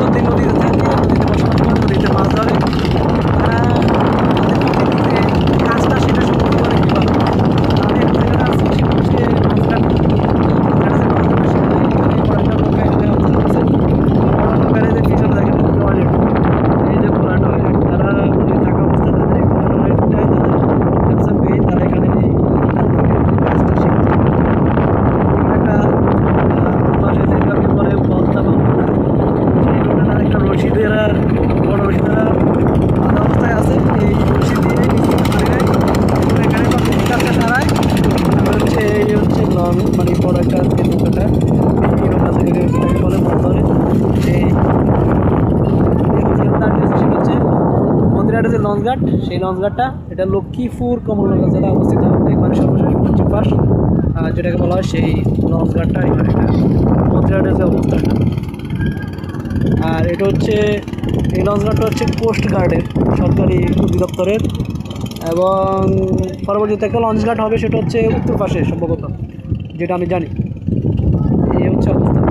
নদীতে থাকে, নদীতে বসবাস করে, নদীতে মাছ ধরে। তারা তাদের যে কাজটা সেটা সম্পর্কে করে কীভাবে তাহলে এক জায়গাটা আছে সেটা হচ্ছে মাছঘাট। পিছনে দেখেন টয়লেট, এই যে খোলা টয়লেট, তারা নদী থাকা অবস্থায় তাদের এই খোলা টয়লেটটাই তাদের সবচেয়ে মেইন। তারা এখানে এই কাজটা শিখছে। একটা পাশে দেখলাম পরে পদ্মা বা মোটা, সেই মোটাটা একটা রশি দ্বারা বড় রশি দ্বারা বাঁধা অবস্থায় আছে। এই রশি দিয়ে এখানে কাজটা সারায় হচ্ছে এই হচ্ছে লং মানে বড় একটা যে নৌকাটা এই নৌকা থেকে এটাকে বলে মাছ ধরে। সেই সেটা হচ্ছে মন্দিরহাটে যে লঞ্চঘাট, সেই লঞ্চঘাটটা এটা লক্ষ্মীপুর কমলনগর জেলায় অবস্থিত। এখানে সর্বশেষ পশ্চিম পাশ যেটাকে বলা হয় সেই লঞ্চঘাটটা এখানে, এটা মন্দিরহাটের যে অবস্থানটা। আর এটা হচ্ছে এই লঞ্চঘাটটা হচ্ছে কোস্ট গার্ডের সরকারি অধিদপ্তরের। এবং পরবর্তীতে একটা লঞ্চঘাট হবে, সেটা হচ্ছে উত্তর পাশে সম্ভবত, যেটা আমি জানি। এই হচ্ছে অবস্থা।